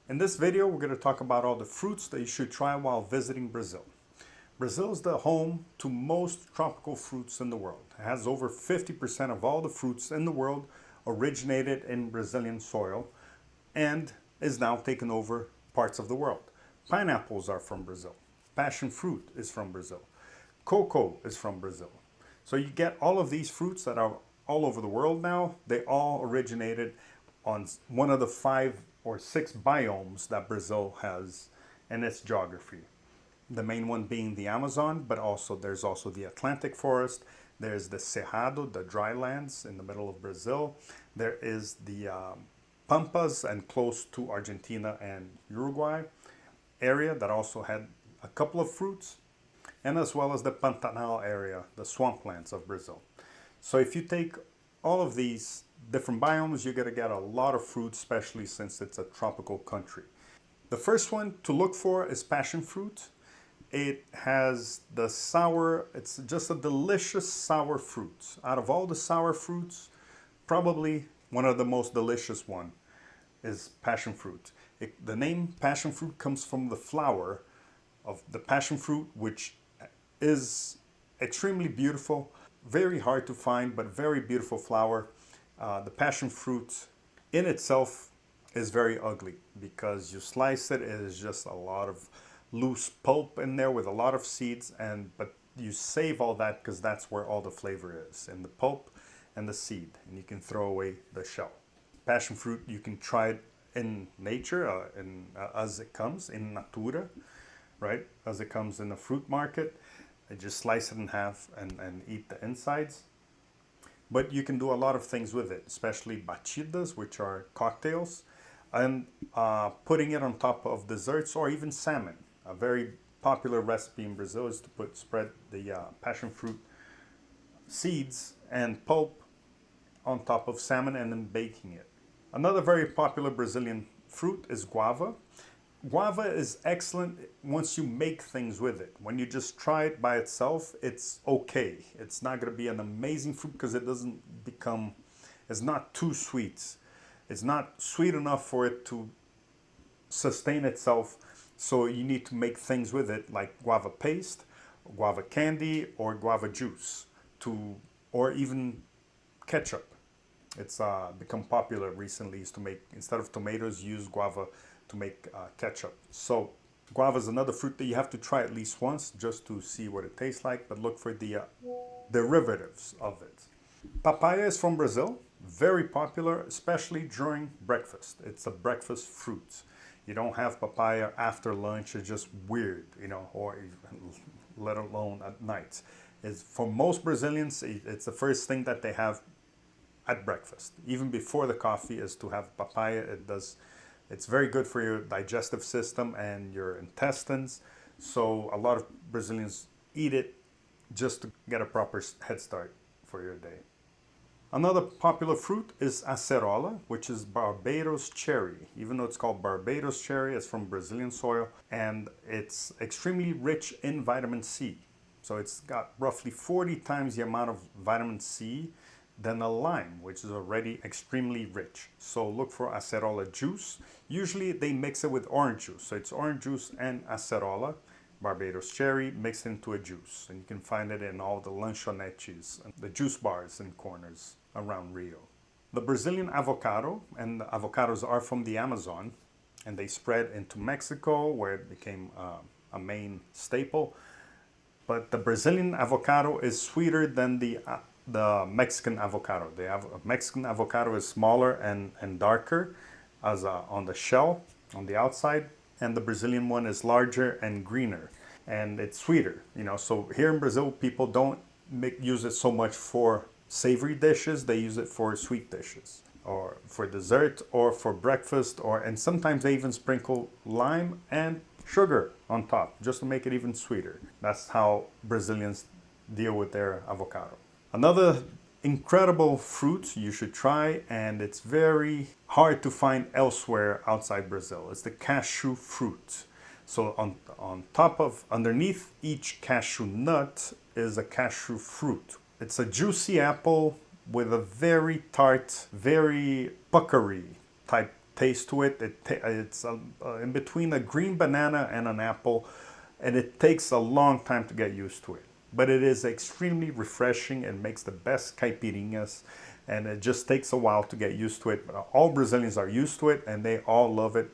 In this video, we're going to talk about all the fruits that you should try while visiting Brazil. Brazil is the home to most tropical fruits in the world. It has over 50% of all the fruits in the world originated in Brazilian soil and is now taking over parts of the world. Pineapples are from Brazil. Passion fruit is from Brazil. Cocoa is from Brazil. So you get all of these fruits that are all over the world now. They all originated on one of the 5 or 6 biomes that Brazil has in its geography. The main one being the Amazon, but also there's also the Atlantic forest. There's the Cerrado, the dry lands in the middle of Brazil. There is the Pampas and close to Argentina and Uruguay area that also had a couple of fruits, and as well as the Pantanal area, the swamplands of Brazil. So if you take all of these different biomes, you're going to get a lot of fruit, especially since it's a tropical country. The first one to look for is passion fruit. It has the sour, it's just a delicious sour fruit. Out of all the sour fruits, probably one of the most delicious one is passion fruit. The name passion fruit comes from the flower of the passion fruit, which is extremely beautiful, very hard to find, but very beautiful flower. The passion fruit in itself is very ugly because you slice it, it is just a lot of loose pulp in there with a lot of seeds, but you save all that because that's where all the flavor is, in the pulp and the seed, and you can throw away the shell. Passion fruit, you can try it in nature, as it comes in natura, right? As it comes in the fruit market. You just slice it in half and eat the insides. But you can do a lot of things with it, especially batidas, which are cocktails, and putting it on top of desserts or even salmon. A very popular recipe in Brazil is to spread the passion fruit seeds and pulp on top of salmon and then baking it. Another very popular Brazilian fruit is guava. Guava is excellent once you make things with it. When you just try it by itself, it's okay. It's not going to be an amazing fruit because it doesn't become, it's not too sweet. It's not sweet enough for it to sustain itself. So you need to make things with it like guava paste, guava candy, or guava juice, or even ketchup. It's become popular recently is to make, instead of tomatoes, use guava to make ketchup. So guava is another fruit that you have to try at least once just to see what it tastes like, but look for the derivatives of it. Papaya is from Brazil, very popular, especially during breakfast. It's a breakfast fruit. You don't have papaya after lunch, it's just weird, or let alone at night. For most Brazilians, it's the first thing that they have at breakfast. Even before the coffee is to have papaya. It's very good for your digestive system and your intestines. So a lot of Brazilians eat it just to get a proper head start for your day. Another popular fruit is acerola, which is Barbados cherry. Even though it's called Barbados cherry, it's from Brazilian soil, and it's extremely rich in vitamin C. So it's got roughly 40 times the amount of vitamin C than a lime, which is already extremely rich. So look for acerola juice. Usually they mix it with orange juice. So it's orange juice and acerola, Barbados cherry, mixed into a juice. And you can find it in all the lanchonetes, the juice bars and corners around Rio. The Brazilian avocado, and the avocados are from the Amazon, and they spread into Mexico, where it became a main staple. But the Brazilian avocado is sweeter than the Mexican avocado. The Mexican avocado is smaller and darker on the shell, on the outside, and the Brazilian one is larger and greener, and it's sweeter. So here in Brazil, people don't use it so much for savory dishes. They use it for sweet dishes, or for dessert, or for breakfast, and sometimes they even sprinkle lime and sugar on top just to make it even sweeter. That's how Brazilians deal with their avocado. Another incredible fruit you should try, and it's very hard to find elsewhere outside Brazil. It's the cashew fruit. So underneath each cashew nut is a cashew fruit. It's a juicy apple with a very tart, very puckery type taste to it. It's in between a green banana and an apple, and it takes a long time to get used to it. But it is extremely refreshing and makes the best caipirinhas, and it just takes a while to get used to it. But all Brazilians are used to it, and they all love it.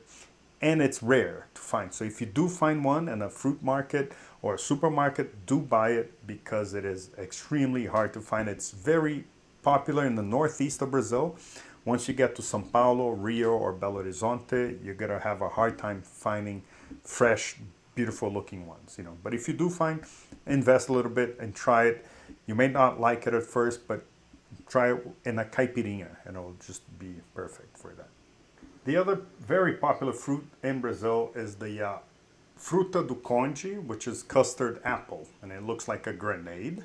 And it's rare to find. So if you do find one in a fruit market or a supermarket, do buy it because it is extremely hard to find. It's very popular in the northeast of Brazil. Once you get to São Paulo, Rio, or Belo Horizonte, you're gonna have a hard time finding fresh, beautiful looking ones, you know. But if you do find, invest a little bit and try it. You may not like it at first, but try it in a caipirinha and it'll just be perfect for that. The other very popular fruit in Brazil is the fruta do conde, which is custard apple, and it looks like a grenade.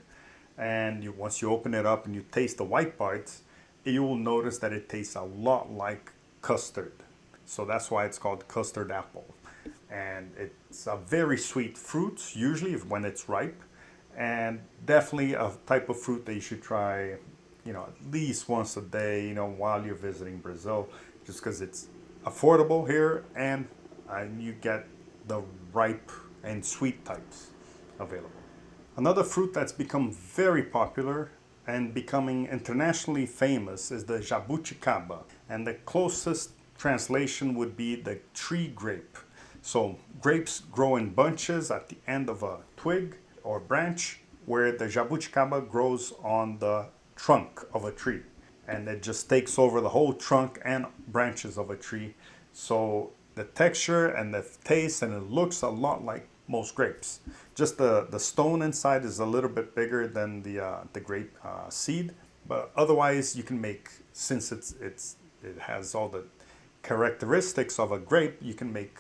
And once you open it up and you taste the white parts, you will notice that it tastes a lot like custard. So that's why it's called custard apple. And it's a very sweet fruit, usually when it's ripe, and definitely a type of fruit that you should try, you know, at least once a day, you know, while you're visiting Brazil, just because it's affordable here and you get the ripe and sweet types available. Another fruit that's become very popular and becoming internationally famous is the jabuticaba, and the closest translation would be the tree grape. So grapes grow in bunches at the end of a twig or branch, where the jabuticaba grows on the trunk of a tree, and it just takes over the whole trunk and branches of a tree. So the texture and the taste, and it looks a lot like most grapes. Just the stone inside is a little bit bigger than the grape seed, but otherwise you can make, since it has all the characteristics of a grape, you can make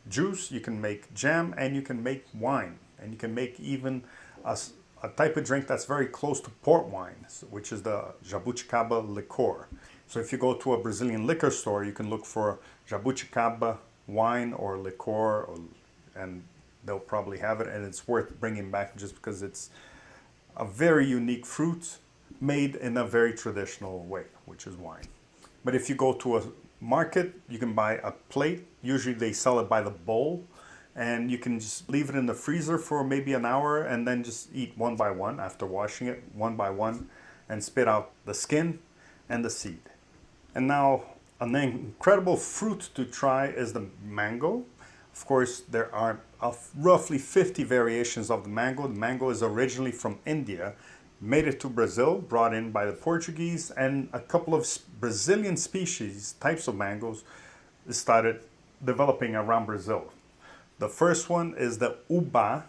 juice, you can make jam, and you can make wine, and you can make even a type of drink that's very close to port wine, which is the jabuticaba liqueur. So if you go to a Brazilian liquor store, you can look for jabuticaba wine or liqueur, and they'll probably have it, and it's worth bringing back just because it's a very unique fruit made in a very traditional way, which is wine. But if you go to a market, you can buy a plate. Usually they sell it by the bowl, and you can just leave it in the freezer for maybe an hour and then just eat one by one after washing it, one by one, and spit out the skin and the seed. And now an incredible fruit to try is the mango. Of course, there are roughly 50 variations of the mango. The mango is originally from India, made it to Brazil, brought in by the Portuguese, and a couple of Brazilian species, types of mangoes, started developing around Brazil. The first one is the Uba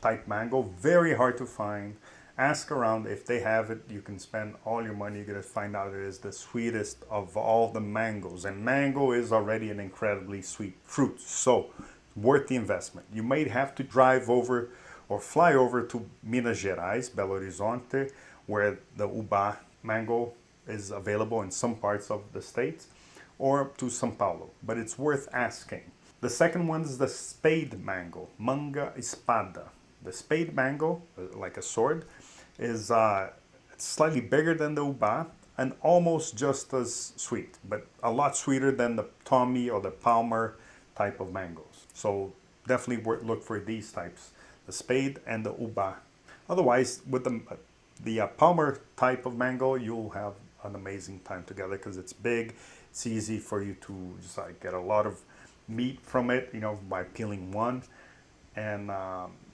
type mango, very hard to find. Ask around if they have it. You can spend all your money, you're going to find out it is the sweetest of all the mangoes. And mango is already an incredibly sweet fruit, so worth the investment. You may have to drive over or fly over to Minas Gerais, Belo Horizonte, where the Uba mango is available in some parts of the state, or to São Paulo, but it's worth asking. The second one is the spade mango, manga espada. The spade mango, like a sword, is slightly bigger than the Uba and almost just as sweet, but a lot sweeter than the Tommy or the Palmer type of mangoes. So definitely look for these types, the spade and the Uba. Otherwise, with the Palmer type of mango, you'll have an amazing time together because it's big. It's easy for you to just get a lot of meat from it, you know, by peeling one, and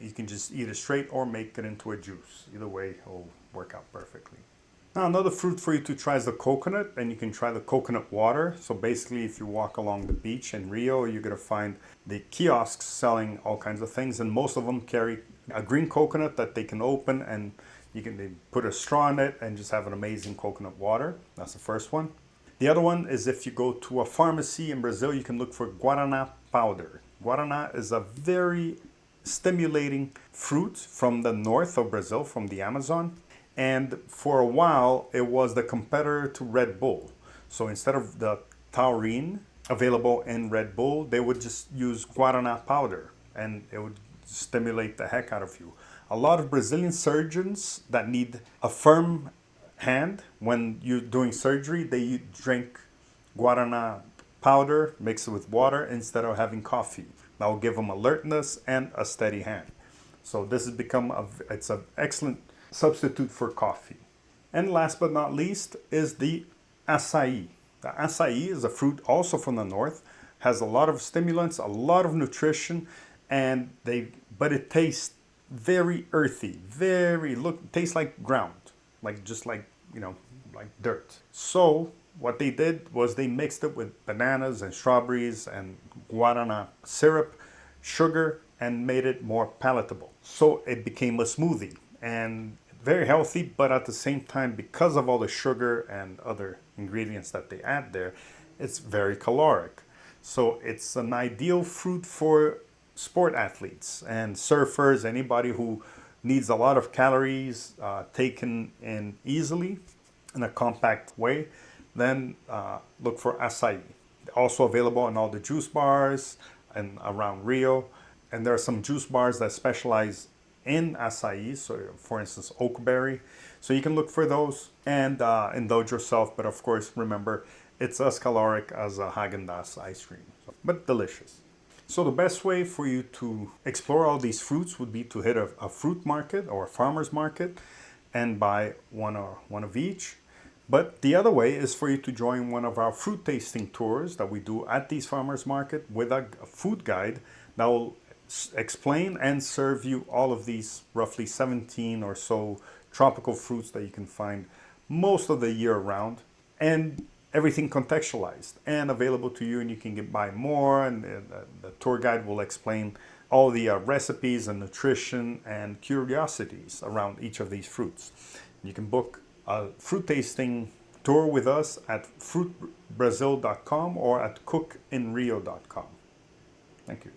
you can just eat it straight or make it into a juice. Either way, it'll work out perfectly. Now, another fruit for you to try is the coconut, and you can try the coconut water. So basically, if you walk along the beach in Rio, you're gonna find the kiosks selling all kinds of things, and most of them carry a green coconut that they can open, and they put a straw in it and just have an amazing coconut water. That's the first one. The other one is if you go to a pharmacy in Brazil, you can look for Guaraná powder. Guaraná is a very stimulating fruit from the north of Brazil, from the Amazon. And for a while, it was the competitor to Red Bull. So instead of the taurine available in Red Bull, they would just use Guaraná powder, and it would stimulate the heck out of you. A lot of Brazilian surgeons that need a firm hand when you're doing surgery, they drink Guaraná powder, mix it with water instead of having coffee. That will give them alertness and a steady hand. So this has become it's an excellent substitute for coffee. And last but not least is the acai. The acai is a fruit also from the north, has a lot of stimulants, a lot of nutrition, but it tastes very earthy, tastes like ground, like dirt. So what they did was they mixed it with bananas and strawberries and guarana syrup, sugar, and made it more palatable. So it became a smoothie and very healthy, but at the same time, because of all the sugar and other ingredients that they add there, it's very caloric. So it's an ideal fruit for sport athletes and surfers, anybody who needs a lot of calories taken in easily in a compact way, then look for acai. Also available in all the juice bars and around Rio. And there are some juice bars that specialize in acai, so for instance, oakberry. So you can look for those and indulge yourself. But of course, remember, it's as caloric as a Haagen-Dazs ice cream, but delicious. So the best way for you to explore all these fruits would be to hit a fruit market or a farmer's market and buy one of each. But the other way is for you to join one of our fruit tasting tours that we do at these farmers market with a food guide that will explain and serve you all of these roughly 17 or so tropical fruits that you can find most of the year around, and everything contextualized and available to you, and you can buy more, and the tour guide will explain all the recipes and nutrition and curiosities around each of these fruits. You can book a fruit tasting tour with us at fruitbrazil.com or at cookinrio.com. Thank you.